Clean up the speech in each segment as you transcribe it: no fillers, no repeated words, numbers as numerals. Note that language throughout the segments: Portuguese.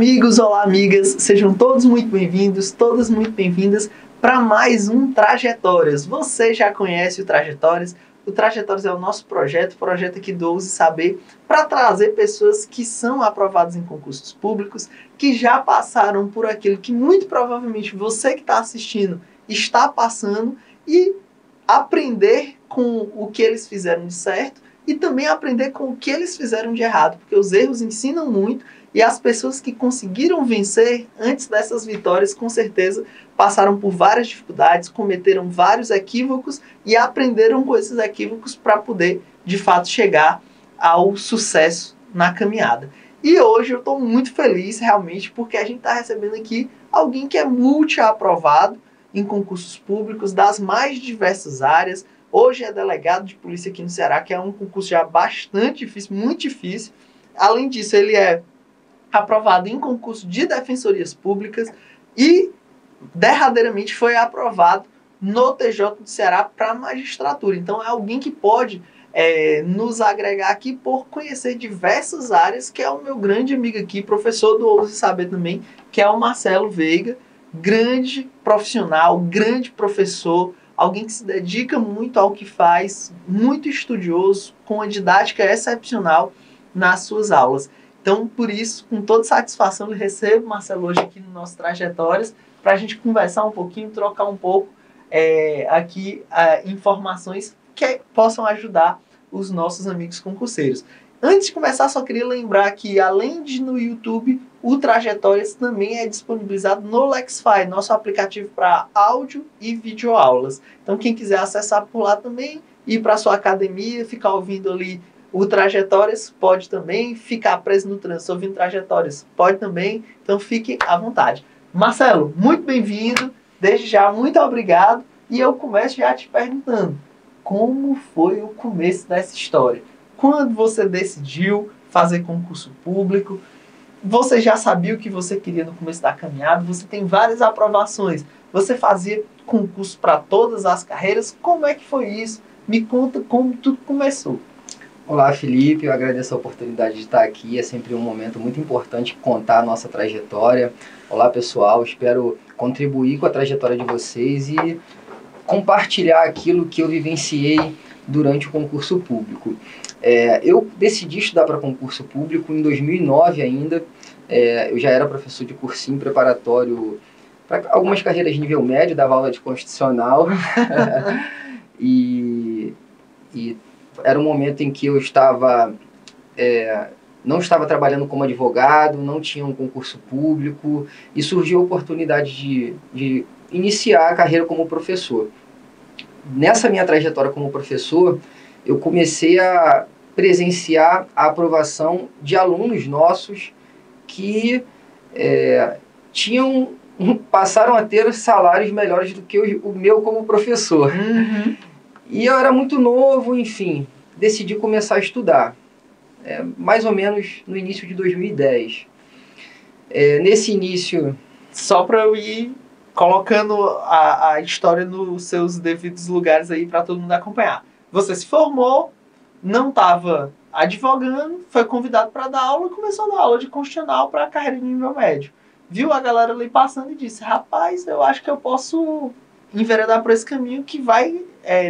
amigos, olá amigas, sejam todos muito bem-vindos, todas muito bem-vindas para mais um Trajetórias. Você já conhece o Trajetórias? O Trajetórias é o nosso projeto aqui do Ouse Saber, para trazer pessoas que são aprovadas em concursos públicos, que já passaram por aquilo que muito provavelmente você que está assistindo está passando e aprender com o que eles fizeram de certo e também aprender com o que eles fizeram de errado, porque os erros ensinam muito. E as pessoas que conseguiram vencer antes dessas vitórias, com certeza, passaram por várias dificuldades, cometeram vários equívocos e aprenderam com esses equívocos para poder, de fato, chegar ao sucesso na caminhada. E hoje eu estou muito feliz, realmente, porque a gente está recebendo aqui alguém que é multi-aprovado em concursos públicos das mais diversas áreas. Hoje é delegado de polícia aqui no Ceará, que é um concurso já bastante difícil, muito difícil. Além disso, ele é aprovado em concurso de defensorias públicas e derradeiramente foi aprovado no TJ do Ceará para magistratura. Então é alguém que pode nos agregar aqui por conhecer diversas áreas, que é o meu grande amigo aqui, professor do Ouse Saber também, que é o Marcelo Veiga, grande profissional, grande professor, alguém que se dedica muito ao que faz, muito estudioso, com uma didática excepcional nas suas aulas. Então, por isso, com toda satisfação, eu recebo o Marcelo hoje aqui no nosso Trajetórias, para a gente conversar um pouquinho, trocar um pouco aqui informações que possam ajudar os nossos amigos concurseiros. Antes de começar, só queria lembrar que, além de no YouTube, o Trajetórias também é disponibilizado no Lexfy, nosso aplicativo para áudio e videoaulas. Então, quem quiser acessar por lá também, ir para a sua academia, ficar ouvindo ali o Trajetórias, pode também. Ficar preso no trânsito ouvindo Trajetórias, pode também. Então fique à vontade. Marcelo, muito bem-vindo. Desde já, muito obrigado. E eu começo já te perguntando, como foi o começo dessa história? Quando você decidiu fazer concurso público? Você já sabia o que você queria no começo da caminhada? Você tem várias aprovações. Você fazia concurso para todas as carreiras? Como é que foi isso? Me conta como tudo começou. Olá, Felipe, eu agradeço a oportunidade de estar aqui, é sempre um momento muito importante contar a nossa trajetória. Olá, pessoal, espero contribuir com a trajetória de vocês e compartilhar aquilo que eu vivenciei durante o concurso público. Eu decidi estudar para concurso público em 2009 ainda. Eu já era professor de cursinho preparatório para algumas carreiras de nível médio, dava aula de constitucional e era um momento em que eu não estava trabalhando como advogado, não tinha um concurso público, e surgiu a oportunidade de iniciar a carreira como professor. Nessa minha trajetória como professor, eu comecei a presenciar a aprovação de alunos nossos que passaram a ter salários melhores do que o meu como professor. Uhum. E eu era muito novo, enfim, decidi começar a estudar, mais ou menos no início de 2010. Nesse início... Só para eu ir colocando a história nos seus devidos lugares aí para todo mundo acompanhar. Você se formou, não estava advogando, foi convidado para dar aula e começou a dar aula de constitucional para a carreira de nível médio. Viu a galera ali passando e disse, rapaz, eu acho que eu posso enveredar por esse caminho que vai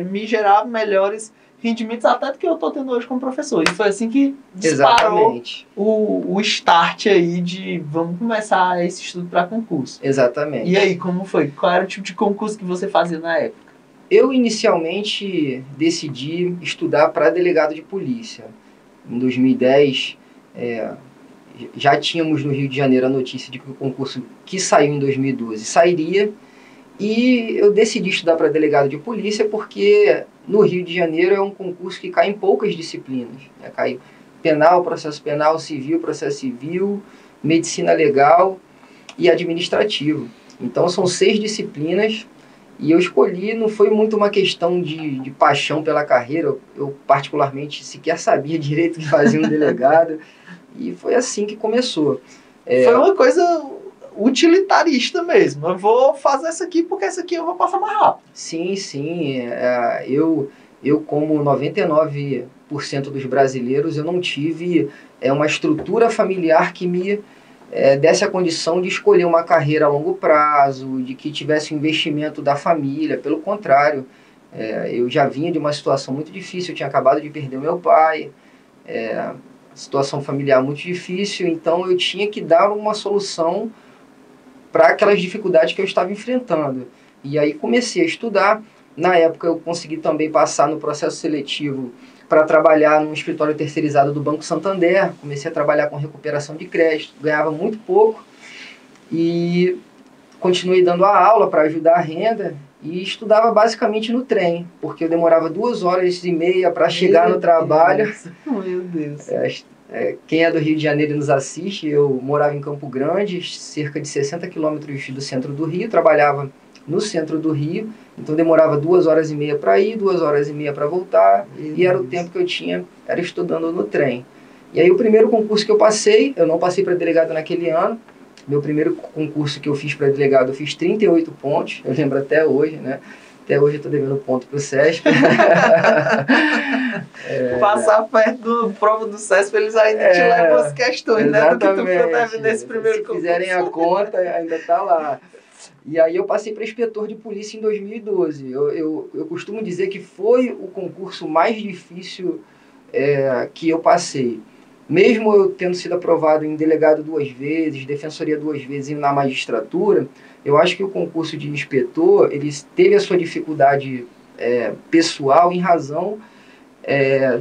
me gerar melhores rendimentos até do que eu estou tendo hoje como professor. E foi assim que disparou o start aí de vamos começar esse estudo para concurso. Exatamente. E aí, como foi? Qual era o tipo de concurso que você fazia na época? Eu inicialmente decidi estudar para delegado de polícia. Em 2010, já tínhamos no Rio de Janeiro a notícia de que o concurso que saiu em 2012 sairia. E eu decidi estudar para delegado de polícia porque no Rio de Janeiro é um concurso que cai em poucas disciplinas. Cai penal, processo penal, civil, processo civil, medicina legal e administrativo. Então são 6 disciplinas e eu escolhi, não foi muito uma questão de paixão pela carreira. Eu particularmente sequer sabia direito o que fazia um delegado e foi assim que começou. Foi uma coisa utilitarista mesmo. Eu vou fazer essa aqui porque essa aqui eu vou passar mais rápido. Sim. Eu como 99% dos brasileiros, eu não tive uma estrutura familiar que me desse a condição de escolher uma carreira a longo prazo, de que tivesse o investimento da família. Pelo contrário, eu já vinha de uma situação muito difícil, eu tinha acabado de perder o meu pai, situação familiar muito difícil, então eu tinha que dar uma solução para aquelas dificuldades que eu estava enfrentando. E aí comecei a estudar. Na época eu consegui também passar no processo seletivo para trabalhar num escritório terceirizado do Banco Santander. Comecei a trabalhar com recuperação de crédito, ganhava muito pouco e continuei dando a aula para ajudar a renda e estudava basicamente no trem, porque eu demorava 2h30 para chegar no trabalho. Meu Deus. Quem é do Rio de Janeiro e nos assiste, eu morava em Campo Grande, cerca de 60 quilômetros do centro do Rio, trabalhava no centro do Rio, então demorava 2h30 para ir, 2h30 para voltar, e era o tempo que eu tinha, era estudando no trem. E aí o primeiro concurso que eu não passei para delegado naquele ano. Meu primeiro concurso que eu fiz para delegado, eu fiz 38 pontos, eu lembro até hoje, né? Até hoje eu estou devendo ponto para o SESP. Passar perto da prova do SESP, eles ainda te levam as questões, exatamente, né? Do que tu deve nesse primeiro concurso. Se fizerem a conta, ainda está lá. E aí eu passei para inspetor de polícia em 2012. Eu costumo dizer que foi o concurso mais difícil que eu passei. Mesmo eu tendo sido aprovado em delegado 2 vezes, defensoria 2 vezes e na magistratura, eu acho que o concurso de inspetor, ele teve a sua dificuldade pessoal em razão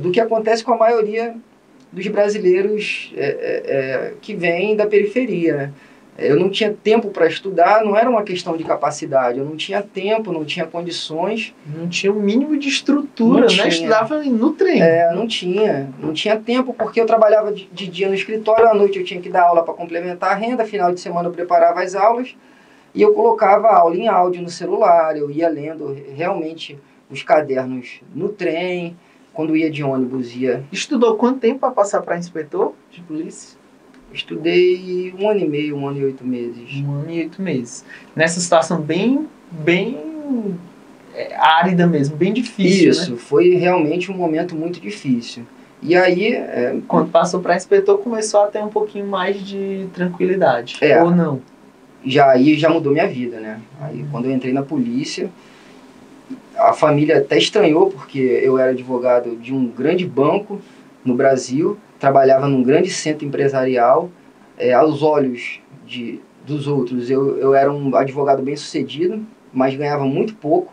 do que acontece com a maioria dos brasileiros que vêm da periferia, né? Eu não tinha tempo para estudar, não era uma questão de capacidade, eu não tinha tempo, não tinha condições. Não tinha o mínimo de estrutura, né? Estudava no trem. Não tinha tempo, porque eu trabalhava de dia no escritório, à noite eu tinha que dar aula para complementar a renda, final de semana eu preparava as aulas, e eu colocava a aula em áudio no celular, eu ia lendo realmente os cadernos no trem, quando ia de ônibus ia... Estudou quanto tempo para passar para inspetor de polícia? Estudei 1 ano e meio, 1 ano e 8 meses. 1 ano e 8 meses. Nessa situação bem árida mesmo, bem difícil. Isso, né? Foi realmente um momento muito difícil. E aí... Quando passou para inspetor, começou a ter um pouquinho mais de tranquilidade, ou não? Aí já mudou minha vida, né? Aí quando eu entrei na polícia, a família até estranhou, porque eu era advogado de um grande banco no Brasil, trabalhava num grande centro empresarial, aos olhos dos outros eu era um advogado bem sucedido, mas ganhava muito pouco,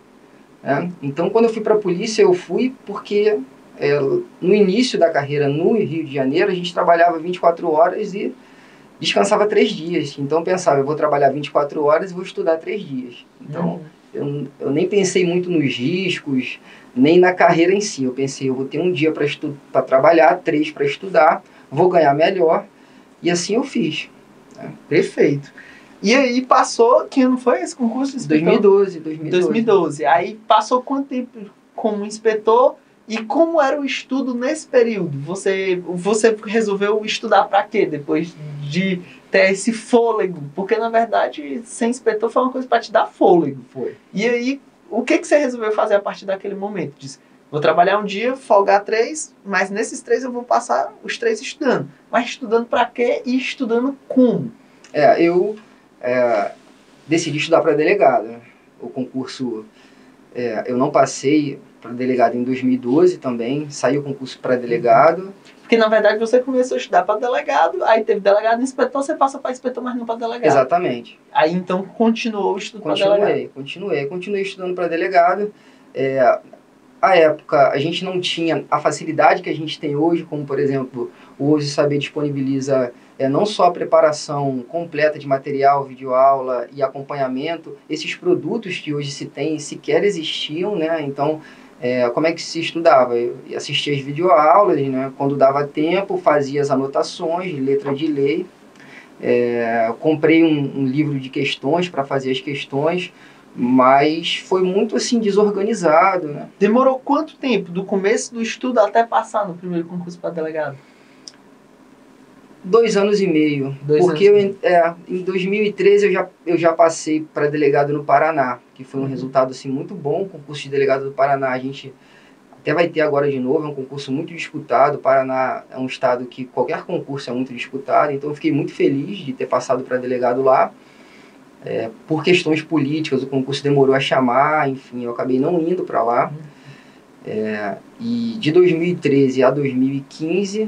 né? Então quando eu fui para a polícia, eu fui porque no início da carreira no Rio de Janeiro, a gente trabalhava 24 horas e descansava 3 dias. Então eu pensava, eu vou trabalhar 24 horas e vou estudar 3 dias. Então eu nem pensei muito nos riscos, nem na carreira em si. Eu pensei, eu vou ter um dia para trabalhar, 3 para estudar, vou ganhar melhor. E assim eu fiz. Perfeito. E aí passou, que ano foi esse concurso? 2012. Aí passou quanto tempo como inspetor e como era o estudo nesse período? Você resolveu estudar para quê? Depois de ter esse fôlego? Porque na verdade ser inspetor foi uma coisa para te dar fôlego. Foi. E aí, o que você resolveu fazer a partir daquele momento? Disse, vou trabalhar um dia, folgar 3, mas nesses 3 eu vou passar os 3 estudando. Mas estudando para quê e estudando como? Eu decidi estudar para delegado. O concurso, eu não passei para delegado em 2012 também, saiu o concurso para delegado. Porque na verdade você começou a estudar para delegado, aí teve delegado e inspetor, você passa para inspetor, mas não para delegado. Exatamente. Aí então continuou o estudo para delegado. Continuei estudando para delegado. À época a gente não tinha a facilidade que a gente tem hoje, como por exemplo, o Hoje Saber disponibiliza não só a preparação completa de material, videoaula e acompanhamento, esses produtos que hoje se tem sequer existiam, né? Então, como é que se estudava? Eu assistia as videoaulas, né? Quando dava tempo, fazia as anotações, letra de lei. Comprei um livro de questões para fazer as questões, mas foi muito assim desorganizado, né? Demorou quanto tempo do começo do estudo até passar no primeiro concurso para delegado? 2 anos e meio. Porque em 2013 eu já passei para delegado no Paraná, que foi um resultado assim, muito bom. O concurso de delegado do Paraná, a gente até vai ter agora de novo, é um concurso muito disputado. O Paraná é um estado que qualquer concurso é muito disputado, então eu fiquei muito feliz de ter passado para delegado lá. Por questões políticas, o concurso demorou a chamar, enfim, eu acabei não indo para lá. E de 2013 a 2015,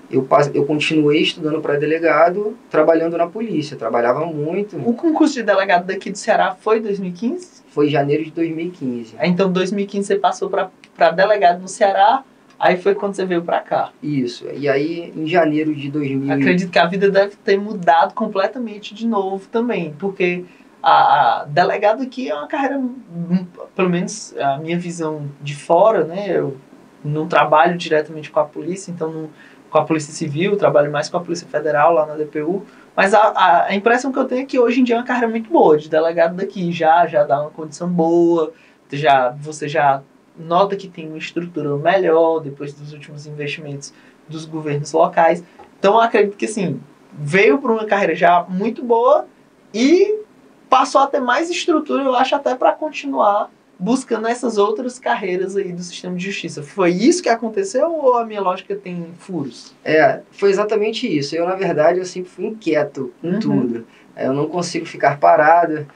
eu continuei estudando para delegado, trabalhando na polícia, trabalhava muito. O concurso de delegado daqui do Ceará foi em 2015? Foi em janeiro de 2015. Então, em 2015 você passou para delegado no Ceará, aí foi quando você veio para cá. Isso, e aí em janeiro de 2000... Acredito que a vida deve ter mudado completamente de novo também, porque a delegado aqui é uma carreira, pelo menos a minha visão de fora, né? Eu não trabalho diretamente com a polícia, então com a Polícia Civil, trabalho mais com a Polícia Federal lá na DPU, mas a impressão que eu tenho é que hoje em dia é uma carreira muito boa de delegado daqui, já dá uma condição boa, você já nota que tem uma estrutura melhor depois dos últimos investimentos dos governos locais. Então eu acredito que assim, veio para uma carreira já muito boa e passou a ter mais estrutura, eu acho, até para continuar buscando essas outras carreiras aí do sistema de justiça. Foi isso que aconteceu ou a minha lógica tem furos? Foi exatamente isso. Eu, na verdade, eu sempre fui inquieto com tudo. Eu não consigo ficar parado.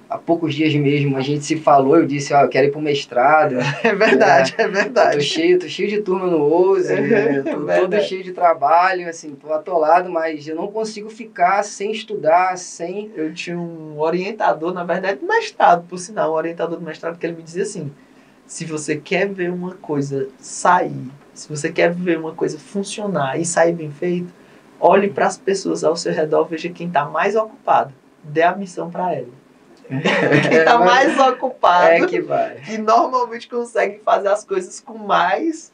Há poucos dias mesmo a gente se falou, eu disse, eu quero ir pro mestrado. É verdade, é verdade. Tô cheio de turma no OSE, tô todo cheio de trabalho, assim, tô atolado, mas eu não consigo ficar sem estudar, sem... Eu tinha um orientador, na verdade, do mestrado, por sinal, um orientador do mestrado, que ele me dizia assim, se você quer ver uma coisa sair, se você quer ver uma coisa funcionar e sair bem feito, olhe para as pessoas ao seu redor, veja quem está mais ocupado, dê a missão para ela. Quem está mais ocupado que vai. e normalmente consegue fazer as coisas com mais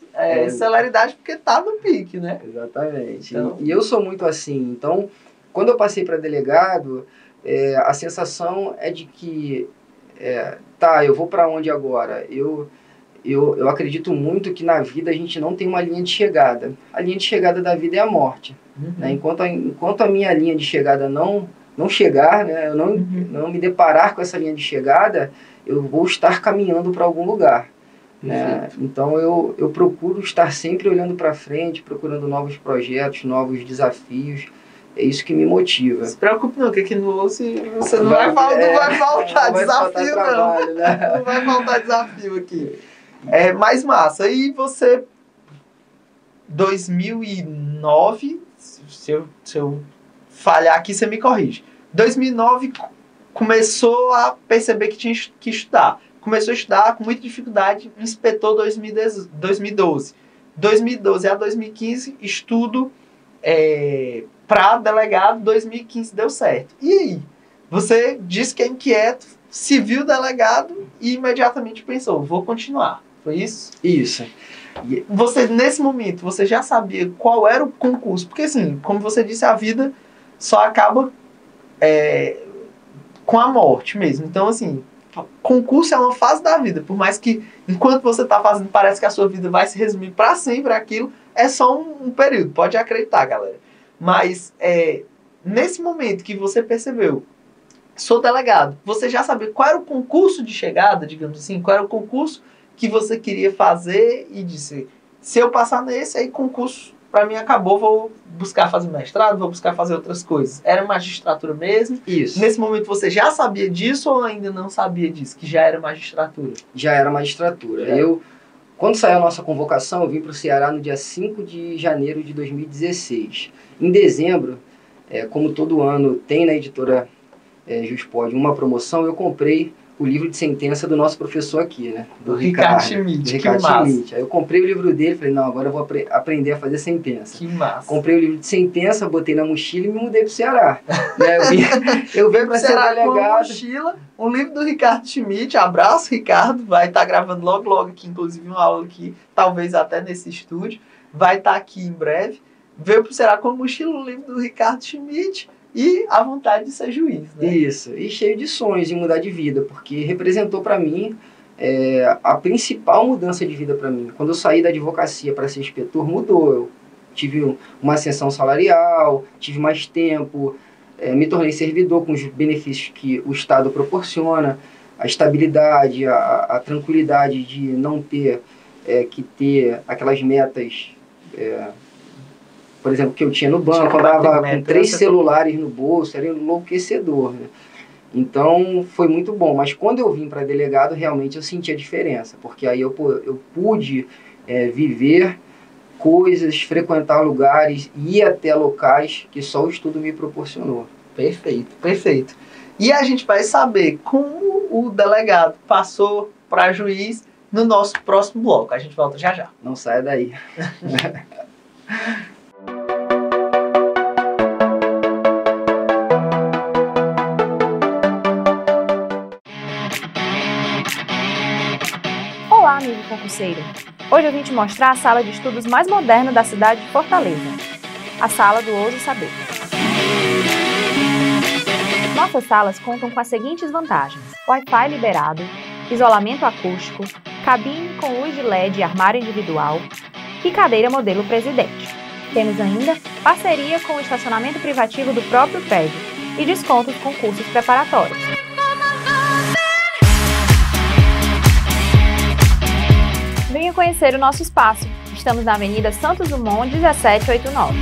celeridade porque está no pique, né? Exatamente. Então... E eu sou muito assim. Então, quando eu passei para delegado, a sensação é de que eu vou para onde agora? Eu acredito muito que na vida a gente não tem uma linha de chegada. A linha de chegada da vida é a morte. Né? Enquanto a minha linha de chegada não chegar, né, eu não me deparar com essa linha de chegada, eu vou estar caminhando para algum lugar. Né? Então eu procuro estar sempre olhando para frente, procurando novos projetos, novos desafios. É isso que me motiva. Não se preocupe não, que aqui no OSE você não vai faltar desafio não. Né? Não vai faltar desafio aqui. Mais massa. E você, 2009, se eu falhar aqui, você me corrige. 2009 começou a perceber que tinha que estudar. Começou a estudar com muita dificuldade, inspetou 2012. 2012 a 2015, estudo para delegado, 2015 deu certo. E aí? Você disse que é inquieto, se viu delegado e imediatamente pensou, vou continuar. Foi isso? Isso. E você, nesse momento, você já sabia qual era o concurso? Porque assim, como você disse, a vida só acaba com a morte mesmo. Então, assim, concurso é uma fase da vida. Por mais que, enquanto você está fazendo, parece que a sua vida vai se resumir para sempre aquilo, é só um período. Pode acreditar, galera. Mas, nesse momento que você percebeu, sou delegado, você já sabia qual era o concurso de chegada, digamos assim? Qual era o concurso que você queria fazer e disse, se eu passar nesse, aí concurso para mim acabou, vou buscar fazer mestrado, vou buscar fazer outras coisas. Era magistratura mesmo? Isso. Nesse momento você já sabia disso ou ainda não sabia disso, que já era magistratura? Já era magistratura. Quando saiu a nossa convocação, eu vim para o Ceará no dia 5 de janeiro de 2016. Em dezembro, como todo ano tem na editora Juspod uma promoção, eu comprei o livro de sentença do nosso professor aqui, né? Do Ricardo Schmidt, que massa. Aí eu comprei o livro dele, falei, não, agora eu vou aprender a fazer sentença. Que massa. Comprei o livro de sentença, botei na mochila e me mudei pro Ceará. Né? Eu vim para ser delegado. Com a mochila, um livro do Ricardo Schmidt, abraço Ricardo, vai estar gravando logo aqui, inclusive uma aula aqui, talvez até nesse estúdio, vai estar aqui em breve. Veio pro Ceará com a mochila, o livro do Ricardo Schmidt, e a vontade de ser juiz, né? Isso, e cheio de sonhos de mudar de vida, porque representou para mim a principal mudança de vida para mim. Quando eu saí da advocacia para ser inspetor, mudou. Eu tive uma ascensão salarial, tive mais tempo, me tornei servidor com os benefícios que o Estado proporciona, a estabilidade, a tranquilidade de não ter que ter aquelas metas, por exemplo, que eu tinha no banco, eu andava com 3 celulares no bolso, era enlouquecedor, né? Então, foi muito bom. Mas quando eu vim para delegado, realmente eu senti a diferença, porque aí eu pude viver coisas, frequentar lugares, ir até locais que só o estudo me proporcionou. Perfeito, perfeito. E a gente vai saber como o delegado passou para juiz no nosso próximo bloco. A gente volta já já. Não saia daí. Olá, amigo concurseiro! Hoje eu vim te mostrar a sala de estudos mais moderna da cidade de Fortaleza, a sala do Ouse Saber. Nossas salas contam com as seguintes vantagens: Wi-Fi liberado, isolamento acústico, cabine com luz de LED e armário individual e cadeira modelo presidente. Temos ainda parceria com o estacionamento privativo do próprio prédio e descontos com cursos preparatórios. Venha conhecer o nosso espaço. Estamos na Avenida Santos Dumont, 1789.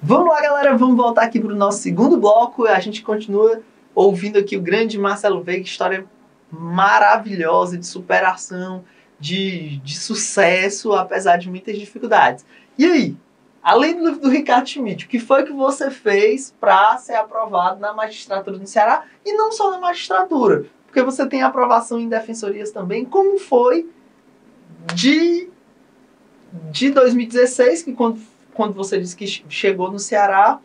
Vamos lá, galera, vamos voltar aqui para o nosso segundo bloco. A gente continua ouvindo aqui o grande Marcelo Veiga, história maravilhosa de superação, de sucesso, apesar de muitas dificuldades. E aí, além do livro do Ricardo Schmidt, o que foi que você fez para ser aprovado na magistratura no Ceará? E não só na magistratura, porque você tem aprovação em defensorias também. Como foi de 2016, que quando você disse que chegou no Ceará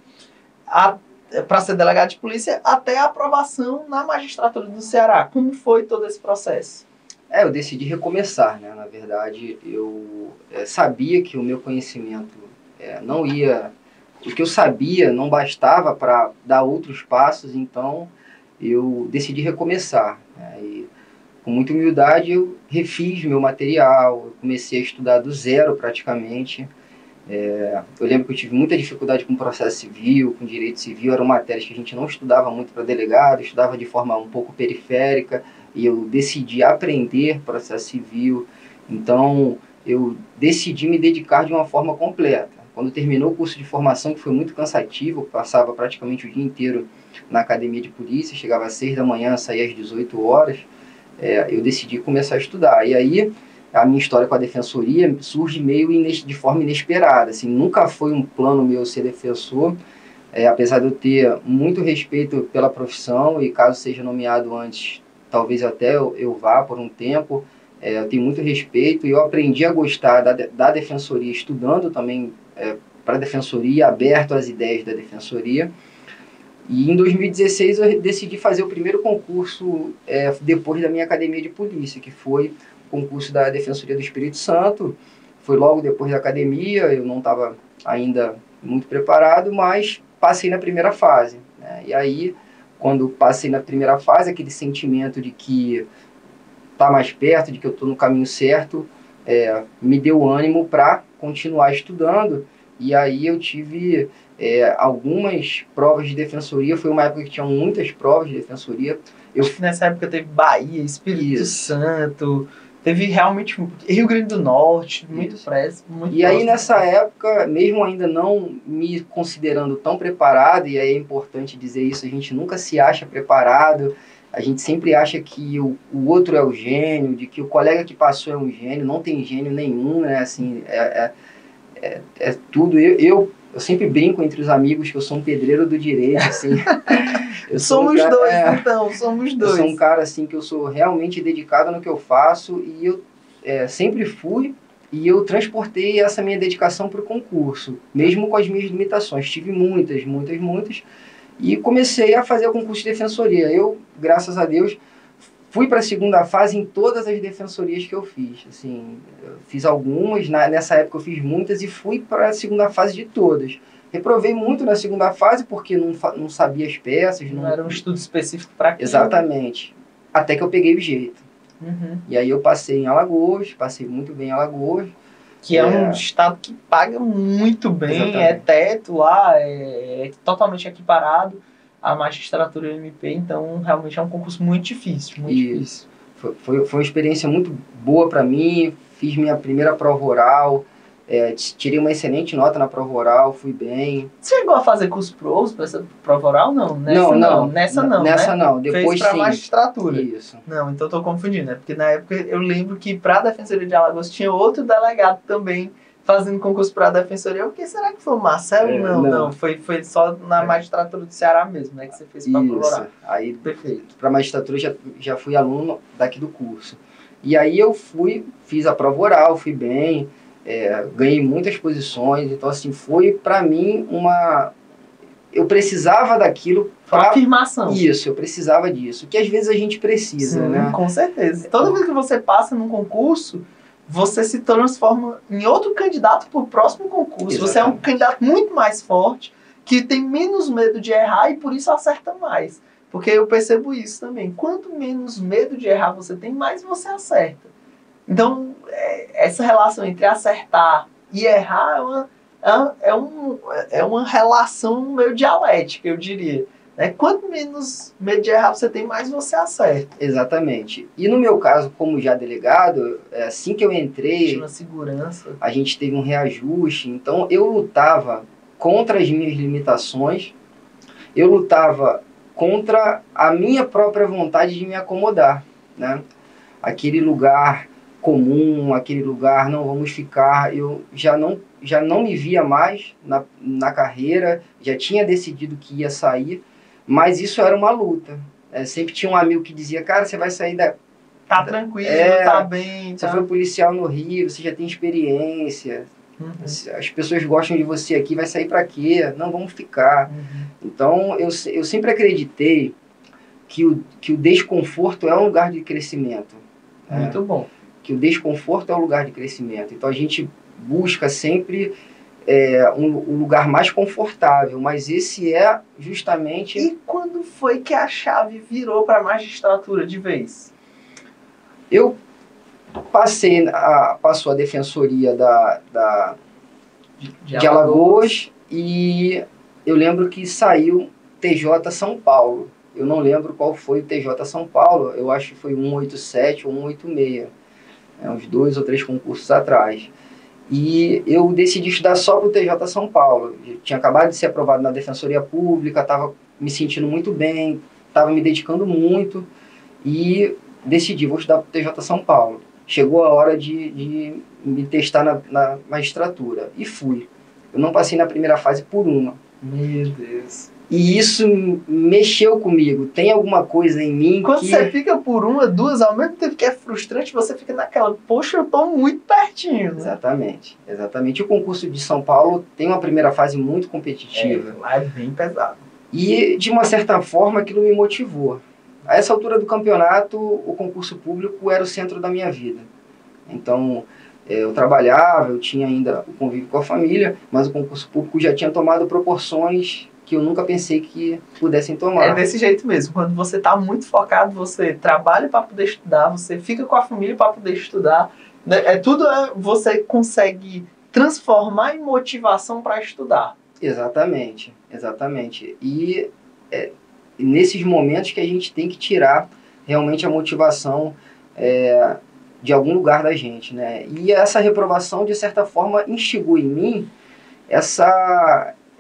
para ser delegado de polícia, até a aprovação na magistratura do Ceará? Como foi todo esse processo? Eu decidi recomeçar, né? Na verdade, eu sabia que o meu conhecimento não ia... O que eu sabia não bastava para dar outros passos, então eu decidi recomeçar, né? E, com muita humildade, eu refiz meu material, eu comecei a estudar do zero praticamente. Eu lembro que eu tive muita dificuldade com processo civil, com direito civil, eram matérias que a gente não estudava muito para delegado, estudava de forma um pouco periférica, e eu decidi aprender processo civil, então eu decidi me dedicar de uma forma completa. Quando terminou o curso de formação, que foi muito cansativo, eu passava praticamente o dia inteiro na academia de polícia, chegava às 6 da manhã, saía às 18 horas, eu decidi começar a estudar. E aí a minha história com a defensoria surge meio de forma inesperada, assim, nunca foi um plano meu ser defensor, apesar de eu ter muito respeito pela profissão, e caso seja nomeado antes, talvez até eu vá por um tempo, eu tenho muito respeito, e eu aprendi a gostar da defensoria, estudando também para a defensoria, aberto às ideias da defensoria. E em 2016 eu decidi fazer o primeiro concurso depois da minha academia de polícia, que foi o concurso da Defensoria do Espírito Santo. Foi logo depois da academia, eu não estava ainda muito preparado, mas passei na primeira fase, né? E aí, quando passei na primeira fase, aquele sentimento de que tá mais perto, de que eu estou no caminho certo, me deu ânimo para continuar estudando. E aí eu tive algumas provas de defensoria. Foi uma época que tinha muitas provas de defensoria. Acho que nessa época teve Bahia, Espírito Santo, teve realmente Rio Grande do Norte, muito próximo. E aí nessa época, mesmo ainda não me considerando tão preparado, e aí é importante dizer isso, a gente nunca se acha preparado, a gente sempre acha que o outro é o gênio, de que o colega que passou é um gênio, não tem gênio nenhum, né? Assim, tudo. Eu sempre brinco entre os amigos que eu sou um pedreiro do direito, assim. Somos dois, então, somos dois. Eu sou um cara, assim, que eu sou realmente dedicado no que eu faço, e eu sempre fui, e eu transportei essa minha dedicação para o concurso, mesmo com as minhas limitações. Tive muitas, e comecei a fazer o concurso de defensoria. Eu, graças a Deus, fui para a segunda fase em todas as defensorias que eu fiz. Assim, eu fiz algumas, nessa época eu fiz muitas, e fui para a segunda fase de todas. Reprovei muito na segunda fase porque não sabia as peças. Não era um estudo específico para aquilo. Exatamente. Até que eu peguei o jeito. E aí eu passei em Alagoas, passei muito bem em Alagoas. Que é um estado que paga muito bem, Exatamente. é teto lá, é totalmente equiparado à magistratura MP, então realmente é um concurso muito difícil, muito difícil. Foi uma experiência muito boa para mim, fiz minha primeira prova oral, tirei uma excelente nota na prova oral, fui bem. Você chegou a fazer curso pro OUS para essa prova oral? Não, nessa não, depois fez pra sim. magistratura. Isso. Não, então eu tô confundindo, né? Porque na época eu lembro que pra Defensoria de Alagoas tinha outro delegado também fazendo concurso pra Defensoria. O que será que foi o Marcelo? Não. Foi só na magistratura do Ceará mesmo, né? Que você fez pra prova oral. Aí, perfeito. Pra magistratura já fui aluno daqui do curso. E aí eu fiz a prova oral, fui bem, ganhei muitas posições, então assim, foi pra mim eu precisava daquilo. Uma afirmação. Isso, eu precisava disso, que às vezes a gente precisa, Sim, né? Com certeza. Toda vez que você passa num concurso, você se transforma em outro candidato para o próximo concurso. Exatamente. Você é um candidato muito mais forte, que tem menos medo de errar e por isso acerta mais. Porque eu percebo isso também. Quanto menos medo de errar você tem, mais você acerta. Então, essa relação entre acertar e errar é uma relação meio dialética, eu diria. Quanto menos medo de errar você tem, mais você acerta. Exatamente. E no meu caso, como já delegado, assim que eu entrei, tinha uma segurança. A gente teve um reajuste, então eu lutava contra as minhas limitações, eu lutava contra a minha própria vontade de me acomodar, né? Aquele lugar comum, aquele lugar, não vamos ficar, eu já não me via mais na carreira, já tinha decidido que ia sair, mas isso era uma luta. Sempre tinha um amigo que dizia, cara, você vai sair tá tranquilo, tá bem. Você foi policial no Rio, você já tem experiência, as pessoas gostam de você aqui, vai sair pra quê? Não, vamos ficar. Então, eu sempre acreditei que o desconforto é um lugar de crescimento. Muito bom. Que o desconforto é um lugar de crescimento. Então, a gente busca sempre um lugar mais confortável, mas esse é justamente... E quando foi que a chave virou para a magistratura de vez? Eu passou a defensoria de Alagoas e eu lembro que saiu TJ São Paulo. Eu não lembro qual foi o TJ São Paulo, eu acho que foi 187 ou 186, uns 2 ou 3 concursos atrás. E eu decidi estudar só para o TJ São Paulo. Eu tinha acabado de ser aprovado na Defensoria Pública, estava me sentindo muito bem, estava me dedicando muito e decidi, vou estudar para o TJ São Paulo. Chegou a hora de me testar na magistratura e fui. Eu não passei na primeira fase por uma. Meu Deus. E isso mexeu comigo. Tem alguma coisa em mim Quando você fica por uma, duas, ao mesmo tempo que é frustrante, você fica naquela, poxa, eu tô muito pertinho. Né? Exatamente, exatamente. O concurso de São Paulo tem uma primeira fase muito competitiva. Lá é bem pesado. E, de uma certa forma, aquilo me motivou. A essa altura do campeonato, o concurso público era o centro da minha vida. Então, eu trabalhava, eu tinha ainda o convívio com a família, mas o concurso público já tinha tomado proporções que eu nunca pensei que pudessem tomar. É desse jeito mesmo. Quando você está muito focado, você trabalha para poder estudar, você fica com a família para poder estudar. Você consegue transformar em motivação para estudar. Exatamente, exatamente. E nesses momentos que a gente tem que tirar realmente a motivação de algum lugar da gente, né? E essa reprovação, de certa forma, instigou em mim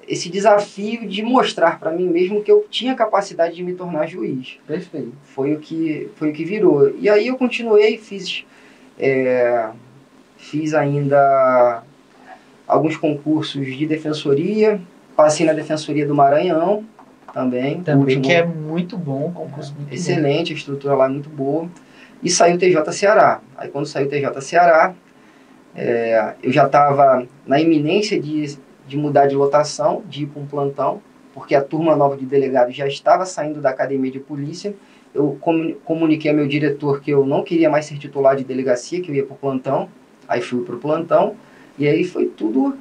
esse desafio de mostrar para mim mesmo que eu tinha capacidade de me tornar juiz. Perfeito. Foi o que virou. E aí eu continuei, fiz ainda alguns concursos de defensoria, passei na Defensoria do Maranhão também. Também, que é muito bom, concurso muito excelente, a estrutura lá é muito boa. E saiu o TJ Ceará. Aí quando saiu o TJ Ceará, eu já estava na iminência de mudar de lotação, de ir para um plantão, porque a turma nova de delegados já estava saindo da academia de polícia. Eu comuniquei ao meu diretor que eu não queria mais ser titular de delegacia, que eu ia para o plantão. Aí fui para o plantão, e aí foi tudo...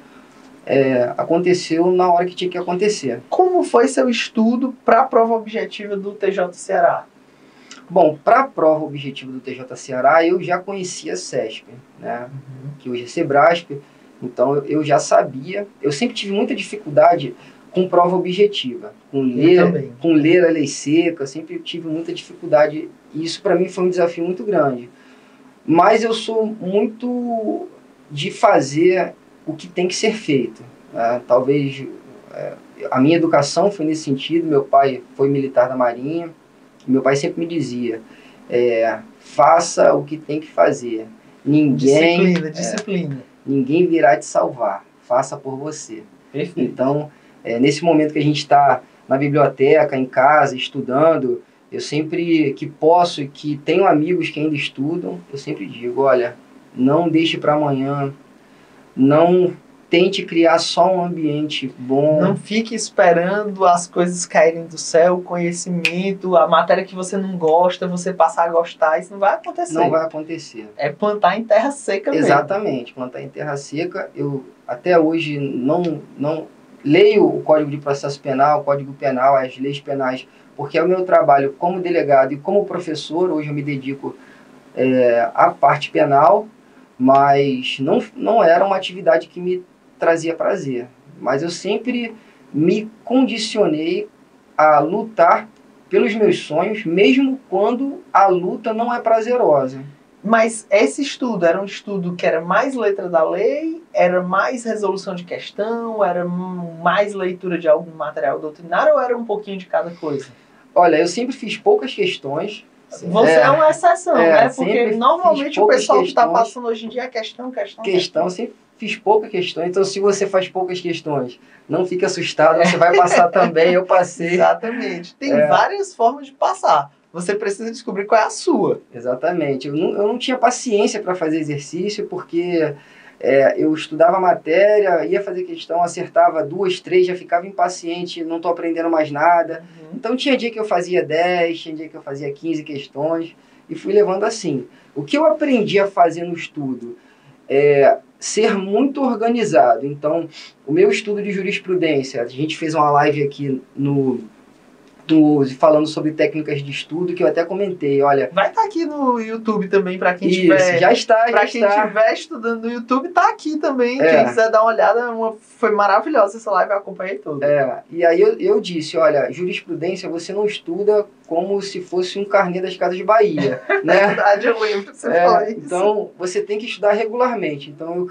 aconteceu na hora que tinha que acontecer. Como foi seu estudo para a prova objetiva do TJ Ceará? Bom, para a prova objetiva do TJ Ceará, eu já conhecia a CESP, né? Que hoje é Sebrasp, então eu já sabia. Eu sempre tive muita dificuldade com prova objetiva, com ler a lei seca, eu sempre tive muita dificuldade, e isso para mim foi um desafio muito grande. Mas eu sou muito de fazer o que tem que ser feito. Talvez a minha educação foi nesse sentido. Meu pai foi militar da Marinha. Meu pai sempre me dizia, faça o que tem que fazer. Disciplina. Ninguém virá te salvar. Faça por você. Perfeito. Então, nesse momento que a gente está na biblioteca, em casa, estudando, eu sempre que posso e que tenho amigos que ainda estudam, eu sempre digo, olha, não deixe para amanhã, não tente criar só um ambiente bom. Não fique esperando as coisas caírem do céu, o conhecimento, a matéria que você não gosta, você passar a gostar, isso não vai acontecer. Não vai acontecer. É plantar em terra seca mesmo. Exatamente, plantar em terra seca. Eu até hoje não leio o Código de Processo Penal, o Código Penal, as leis penais, porque é o meu trabalho como delegado e como professor. Hoje eu me dedico à parte penal, mas não era uma atividade que me trazia prazer. Mas eu sempre me condicionei a lutar pelos meus sonhos, mesmo quando a luta não é prazerosa. Mas esse estudo era um estudo que era mais letra da lei, era mais resolução de questão, era mais leitura de algum material doutrinário, ou era um pouquinho de cada coisa? Olha, eu sempre fiz poucas questões. Você é uma exceção, né? Porque normalmente o pessoal que está questões. Passando hoje em dia é questão. Eu sempre fiz poucas questões, então se você faz poucas questões, não fique assustado, você vai passar também, eu passei. Exatamente. Tem várias formas de passar. Você precisa descobrir qual é a sua. Exatamente. Eu não tinha paciência para fazer exercício, porque eu estudava a matéria, ia fazer questão, acertava 2, 3, já ficava impaciente, não estou aprendendo mais nada. Então tinha dia que eu fazia 10, tinha dia que eu fazia 15 questões, e fui levando assim. O que eu aprendi a fazer no estudo é ser muito organizado. Então, o meu estudo de jurisprudência, a gente fez uma live aqui falando sobre técnicas de estudo, que eu até comentei, olha... Vai estar aqui no YouTube também, para quem estiver... já está. Para quem estiver estudando no YouTube, tá aqui também. Quem quiser dar uma olhada, foi maravilhosa essa live, eu acompanhei toda. E aí eu disse, olha, jurisprudência você não estuda como se fosse um carnê das Casas de Bahia, né? É verdade, eu lembro que você falou isso. Então, você tem que estudar regularmente. Então,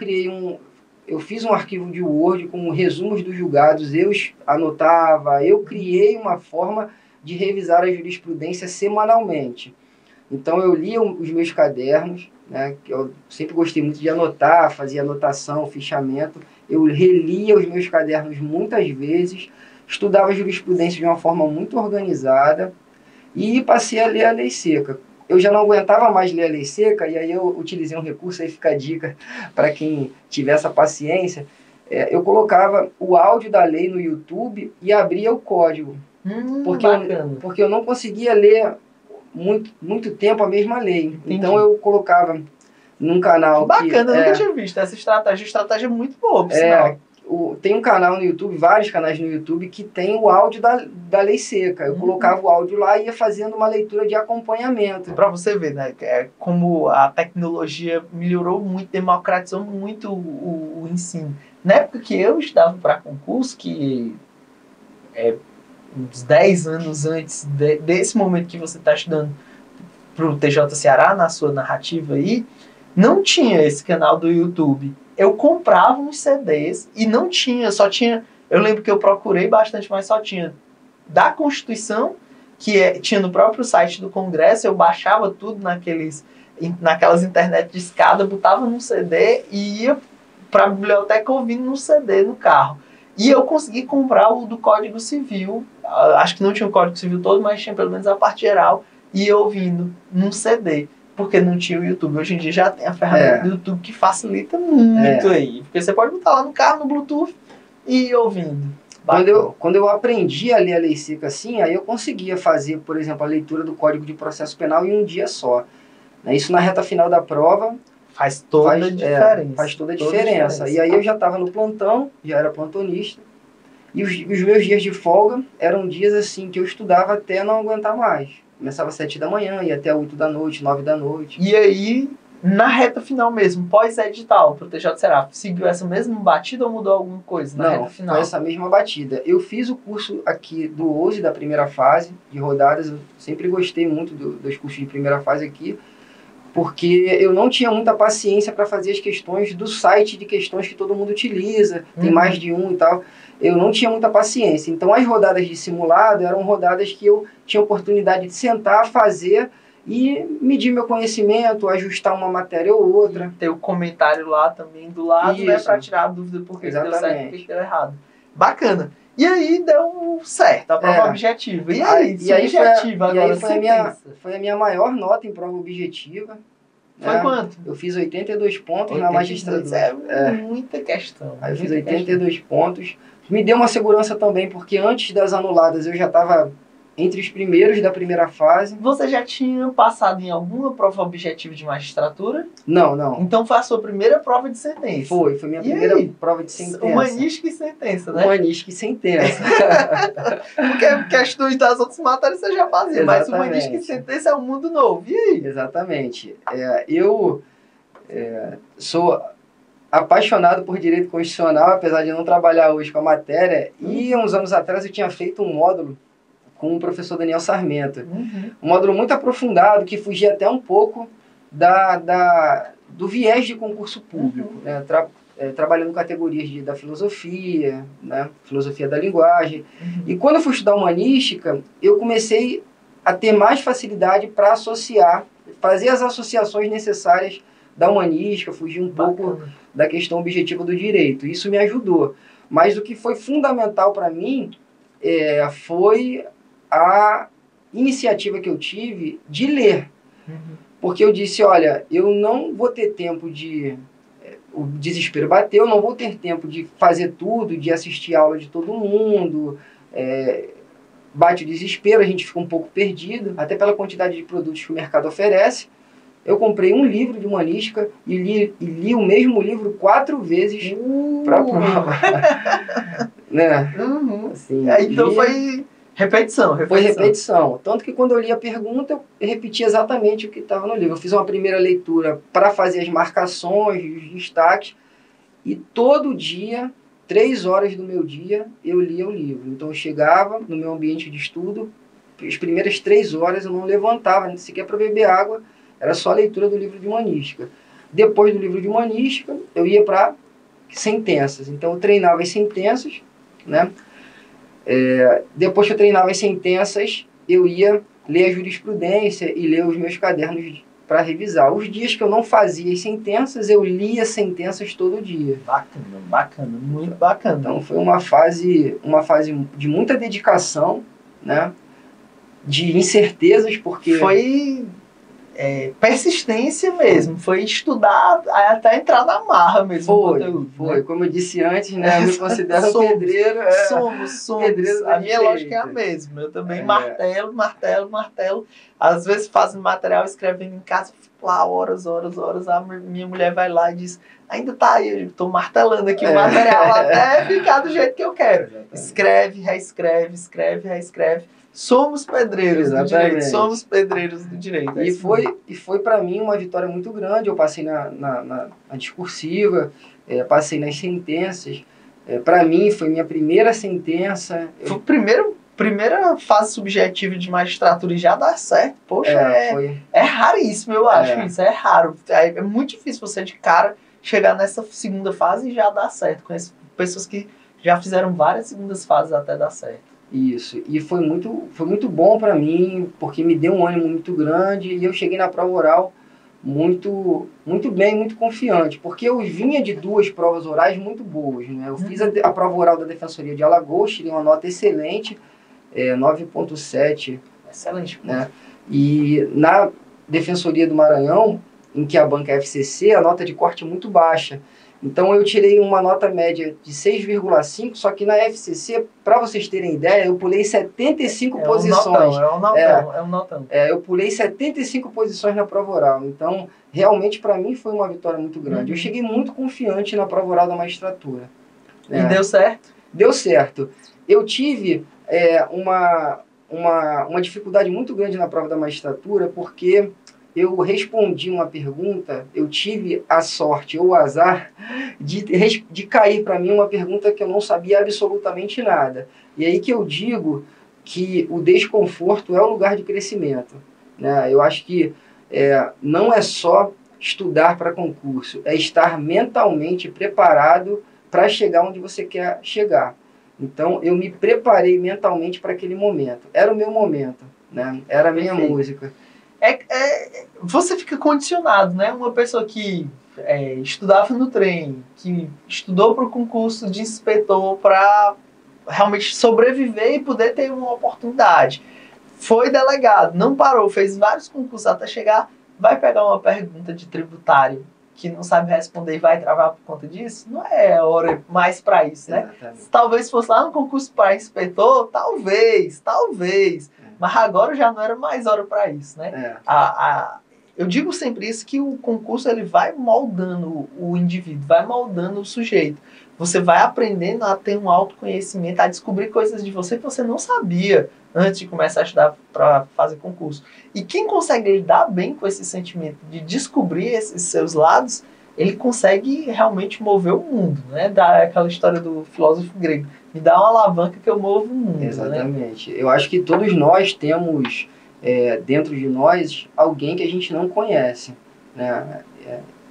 eu fiz um arquivo de Word com resumos dos julgados, eu anotava, eu criei uma forma de revisar a jurisprudência semanalmente. Então, eu lia os meus cadernos, né, que eu sempre gostei muito de anotar, fazia anotação, fichamento. Eu relia os meus cadernos muitas vezes, estudava a jurisprudência de uma forma muito organizada e passei a ler a lei seca. Eu já não aguentava mais ler a lei seca, e aí eu utilizei um recurso, aí fica a dica para quem tiver essa paciência. Eu colocava o áudio da lei no YouTube e abria o código. Porque eu não conseguia ler muito tempo a mesma lei. Entendi. Então eu colocava num canal bacana, eu nunca tinha visto essa estratégia. Estratégia muito boa, por sinal. Tem um canal no YouTube, vários canais no YouTube, que tem o áudio da lei seca. Eu colocava o áudio lá e ia fazendo uma leitura de acompanhamento. Para você ver, né? Como a tecnologia melhorou muito, democratizou muito o ensino. Na época que eu estudava para concurso, que uns 10 anos antes desse momento que você está estudando para o TJ Ceará, na sua narrativa aí, não tinha esse canal do YouTube. Eu comprava uns CDs e não tinha, só tinha... Eu lembro que eu procurei bastante, mas só tinha da Constituição, que tinha no próprio site do Congresso. Eu baixava tudo naquelas internet de escada, botava num CD e ia para a biblioteca ouvindo no CD no carro. E eu consegui comprar o do Código Civil. Acho que não tinha o Código Civil todo, mas tinha pelo menos a parte geral. E ia ouvindo num CD. Porque não tinha o YouTube. Hoje em dia já tem a ferramenta do YouTube que facilita muito aí. Porque você pode botar lá no carro, no Bluetooth e ir ouvindo. Quando eu aprendi a ler a lei seca assim, aí eu conseguia fazer, por exemplo, a leitura do Código de Processo Penal em um dia só. Isso na reta final da prova faz toda a diferença. Faz toda a diferença. E aí eu já estava no plantão, já era plantonista. E os meus dias de folga eram dias assim que eu estudava até não aguentar mais. começava às 7 da manhã, ia até 8 da noite, 9 da noite. E aí, na reta final mesmo, pós-edital, pro TJ Seraf, seguiu essa mesma batida ou mudou alguma coisa na reta final? Foi essa mesma batida. Eu fiz o curso aqui do OSE, da primeira fase de rodadas. Eu sempre gostei muito dos cursos de primeira fase aqui, porque eu não tinha muita paciência para fazer as questões do site de questões que todo mundo utiliza, tem mais de um e tal. Eu não tinha muita paciência. Então, as rodadas de simulado eram rodadas que eu tinha oportunidade de sentar, fazer e medir meu conhecimento, ajustar uma matéria ou outra. Ter o comentário lá também do lado, né, para tirar a dúvida por que deu certo e por que deu errado. Bacana. E aí deu certo a prova objetiva. E aí, subjetiva agora, foi a minha maior nota em prova objetiva. Foi quanto? Eu fiz 82 pontos na magistratura. Muita questão. Aí eu fiz 82 pontos. Me deu uma segurança também, porque antes das anuladas eu já estava entre os primeiros da primeira fase. Você já tinha passado em alguma prova objetiva de magistratura? Não. Então foi a sua primeira prova de sentença? Foi minha primeira prova de sentença. Humanística e sentença, né? Humanística e sentença. Porque questões das outras matérias você já fazia, mas humanística e sentença é um mundo novo. E aí? Exatamente. Eu sou apaixonado por direito constitucional, apesar de não trabalhar hoje com a matéria. E uns anos atrás eu tinha feito um módulo com o professor Daniel Sarmento. Um módulo muito aprofundado, que fugia até um pouco do viés de concurso público, né? Trabalhando categorias da filosofia, né? Filosofia da linguagem. E quando eu fui estudar humanística, eu comecei a ter mais facilidade para associar, fazer as associações necessárias da humanística, fugir um pouco da questão objetiva do direito. Isso me ajudou. Mas o que foi fundamental para mim foi a iniciativa que eu tive de ler. Porque eu disse, olha, eu não vou ter tempo de... O desespero bateu, eu não vou ter tempo de fazer tudo, de assistir aula de todo mundo. Bate o desespero, a gente fica um pouco perdido, até pela quantidade de produtos que o mercado oferece. Eu comprei um livro de humanística e li o mesmo livro 4 vezes para a prova. Né? Assim, então foi... Repetição. Foi repetição. Tanto que quando eu li a pergunta, eu repeti exatamente o que estava no livro. Eu fiz uma primeira leitura para fazer as marcações, os destaques, e todo dia, 3 horas do meu dia, eu lia o livro. Então eu chegava no meu ambiente de estudo, as primeiras 3 horas eu não levantava, nem sequer para beber água, era só a leitura do livro de humanística. Depois do livro de humanística, eu ia para sentenças. Então eu treinava as sentenças, né? Depois que eu treinava as sentenças, eu ia ler a jurisprudência e ler os meus cadernos para revisar. Os dias que eu não fazia as sentenças, eu lia sentenças todo dia. Bacana, muito bacana. Então foi uma fase de muita dedicação, né? De incertezas, porque... Foi persistência mesmo, foi estudar até entrar na marra mesmo. Foi, como eu disse antes, né? Eu me considero pedreiro. Somos. Pedreiro a minha lógica é a mesma. Eu também martelo. Às vezes fazendo material, escrevendo em casa, fico lá horas. A minha mulher vai lá e diz, ainda tá aí, eu tô martelando aqui o material até ficar do jeito que eu quero. Escreve, reescreve. Somos pedreiros do direito. E foi para mim uma vitória muito grande. Eu passei na discursiva, passei nas sentenças. Para mim, foi minha primeira sentença. Foi a primeira fase subjetiva de magistratura e já dá certo. Poxa, é raríssimo, eu acho isso. É raro. É muito difícil você de cara chegar nessa segunda fase e já dar certo. Conheço pessoas que já fizeram várias segundas fases até dar certo. Isso, e foi muito bom para mim, porque me deu um ânimo muito grande e eu cheguei na prova oral muito bem, muito confiante, porque eu vinha de 2 provas orais muito boas, né? Eu fiz a prova oral da Defensoria de Alagoas, tirei uma nota excelente, 9.7. Excelente. Né? E na Defensoria do Maranhão, em que a banca é FCC, a nota de corte é muito baixa. Então eu tirei uma nota média de 6,5, só que na FCC, para vocês terem ideia, eu pulei 75 posições. É um notão. Eu pulei 75 posições na prova oral. Então, realmente, para mim, foi uma vitória muito grande. Eu cheguei muito confiante na prova oral da magistratura. E deu certo? Deu certo. Eu tive uma dificuldade muito grande na prova da magistratura, porque eu respondi uma pergunta, eu tive a sorte ou o azar de cair para mim uma pergunta que eu não sabia absolutamente nada. E aí que eu digo que o desconforto é o lugar de crescimento, né? Eu acho que não é só estudar para concurso, é estar mentalmente preparado para chegar onde você quer chegar. Então, eu me preparei mentalmente para aquele momento. Era o meu momento, né? Era a minha música. Você fica condicionado, né? Uma pessoa que estudava no trem, que estudou para o concurso de inspetor para realmente sobreviver e poder ter uma oportunidade. Foi delegado, não parou, fez vários concursos até chegar, vai pegar uma pergunta de tributário que não sabe responder e vai travar por conta disso, não é hora mais para isso, né? Exatamente. Talvez fosse lá no concurso para inspetor, talvez, mas agora já não era mais hora para isso, né? Eu digo sempre isso, que o concurso ele vai moldando o indivíduo, vai moldando o sujeito. Você vai aprendendo a ter um autoconhecimento, a descobrir coisas de você que você não sabia antes de começar a estudar para fazer concurso. E quem consegue lidar bem com esse sentimento de descobrir esses seus lados, ele consegue realmente mover o mundo, né? Aquela história do filósofo grego. Me dá uma alavanca que eu movo o mundo. Exatamente. Né? Eu acho que todos nós temos dentro de nós alguém que a gente não conhece, né?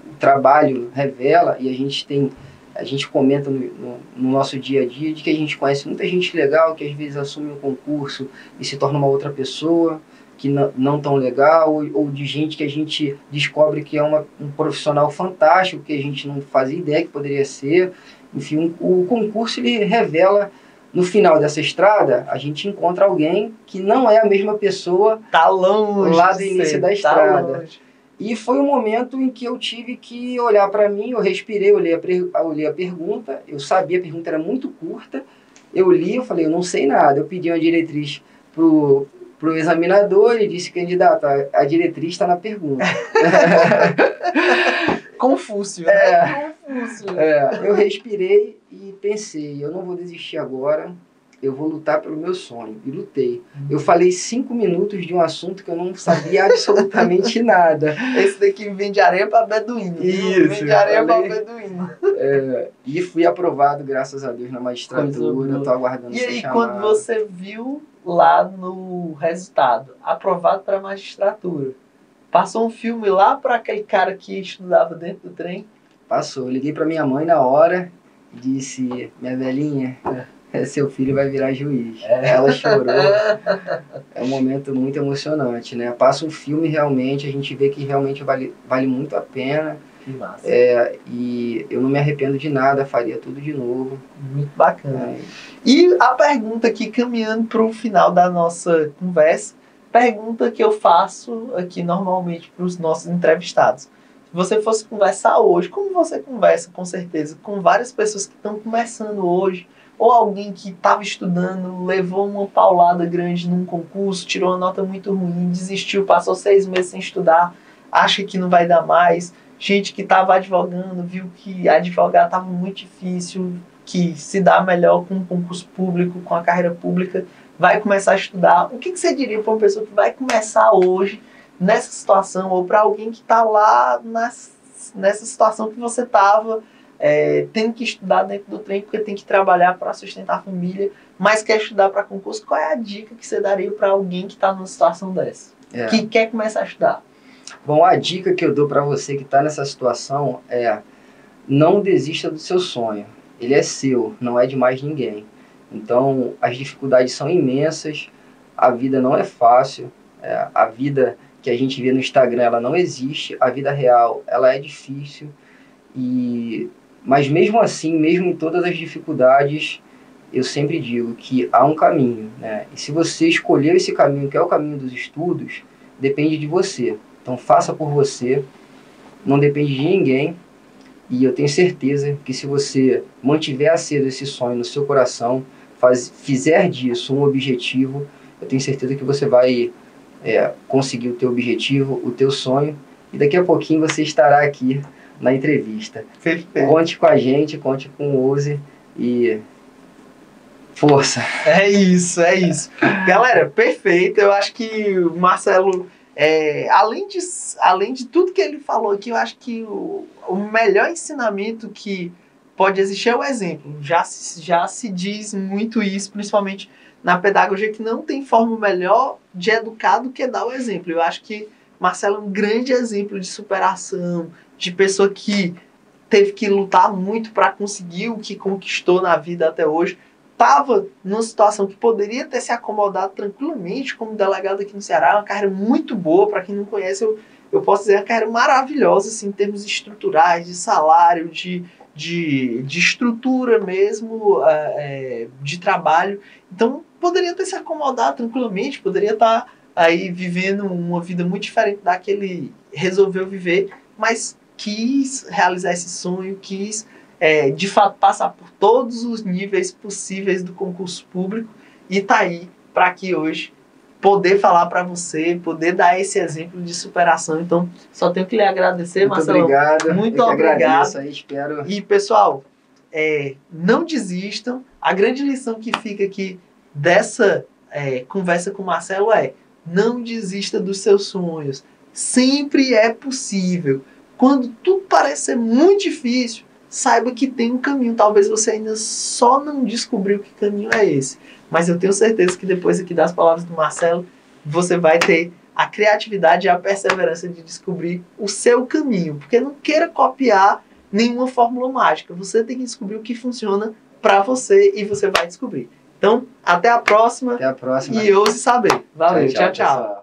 O trabalho revela e a gente comenta no nosso dia a dia de que a gente conhece muita gente legal que às vezes assume um concurso e se torna uma outra pessoa que não tão legal, ou de gente que a gente descobre que é um profissional fantástico que a gente não fazia ideia que poderia ser. Enfim, o concurso ele revela, no final dessa estrada, a gente encontra alguém que não é a mesma pessoa tá longe lá do início da estrada. Longe. E foi um momento em que eu tive que olhar para mim, eu respirei, olhei a pergunta, eu sabia, a pergunta era muito curta, eu li, eu falei, eu não sei nada, eu pedi uma diretriz pro examinador, ele disse, candidato, a diretriz está na pergunta. Confúcio, né? Confúcio. Eu respirei e pensei, eu não vou desistir agora, eu vou lutar pelo meu sonho. E lutei. Eu falei 5 minutos de um assunto que eu não sabia absolutamente nada. Esse daqui vem de areia para beduíno. Isso. Vem de areia para beduíno. E fui aprovado, graças a Deus, na magistratura. Eu tô aguardando ser chamado. E aí, quando você viu lá no resultado, aprovado para a magistratura, passou um filme lá para aquele cara que estudava dentro do trem? Passou. Eu liguei para minha mãe na hora e disse, minha velhinha... seu filho vai virar juiz. Ela chorou. É um momento muito emocionante, né? Passa um filme realmente, a gente vê que realmente vale muito a pena. Que massa. E eu não me arrependo de nada, faria tudo de novo. Muito bacana. E a pergunta aqui, caminhando para o final da nossa conversa, pergunta que eu faço aqui normalmente para os nossos entrevistados. Se você fosse conversar hoje, como você conversa, com certeza, com várias pessoas que estão começando hoje, ou alguém que estava estudando, levou uma paulada grande num concurso, tirou uma nota muito ruim, desistiu, passou 6 meses sem estudar, acha que não vai dar mais. Gente que estava advogando, viu que advogar estava muito difícil, que se dá melhor com um concurso público, com a carreira pública, vai começar a estudar. O que você diria para uma pessoa que vai começar hoje nessa situação, ou para alguém que está lá nessa situação que você estava, tem que estudar dentro do trem porque tem que trabalhar para sustentar a família, mas quer estudar para concurso? Qual é a dica que você daria para alguém que está numa situação dessa? Que quer começar a estudar? Bom, a dica que eu dou para você que está nessa situação é: não desista do seu sonho. Ele é seu, não é de mais ninguém. Então, as dificuldades são imensas, a vida não é fácil, a vida que a gente vê no Instagram, ela não existe, a vida real, ela é difícil, mas mesmo assim, mesmo em todas as dificuldades, eu sempre digo que há um caminho, né? E se você escolheu esse caminho, que é o caminho dos estudos, depende de você. Então faça por você, não depende de ninguém, e eu tenho certeza que se você mantiver aceso esse sonho no seu coração, fizer disso um objetivo, eu tenho certeza que você vai conseguir o teu objetivo, o teu sonho, e daqui a pouquinho você estará aqui na entrevista. Perfeito. Conte com a gente, conte com o Uzi, e Força. É isso, é isso. Galera, perfeito. Eu acho que o Marcelo, além de tudo que ele falou aqui, eu acho que o melhor ensinamento que pode existir é o exemplo. Já se diz muito isso, principalmente na pedagogia, que não tem forma melhor de educar do que dar o exemplo. Eu acho que Marcelo é um grande exemplo de superação, de pessoa que teve que lutar muito para conseguir o que conquistou na vida até hoje. Estava numa situação que poderia ter se acomodado tranquilamente como delegado aqui no Ceará. É uma carreira muito boa. Para quem não conhece, eu posso dizer, é uma carreira maravilhosa assim, em termos estruturais, de salário, de estrutura mesmo, de trabalho. Então, poderia ter se acomodado tranquilamente, poderia estar aí vivendo uma vida muito diferente da que ele resolveu viver, mas quis realizar esse sonho, quis de fato passar por todos os níveis possíveis do concurso público e tá aí para aqui hoje poder falar para você, poder dar esse exemplo de superação. Então, só tenho que lhe agradecer, Marcelo. Obrigado. Muito obrigado. Aí, espero. E, pessoal, não desistam. A grande lição que fica aqui dessa conversa com o Marcelo não desista dos seus sonhos. Sempre é possível. Quando tudo parece ser muito difícil, saiba que tem um caminho. Talvez você ainda só não descobriu que caminho é esse. Mas eu tenho certeza que depois aqui das palavras do Marcelo, você vai ter a criatividade e a perseverança de descobrir o seu caminho. Porque não queira copiar nenhuma fórmula mágica. Você tem que descobrir o que funciona para você e você vai descobrir. Então, até a próxima. Até a próxima. E ouse saber. Valeu, tchau. Pessoal.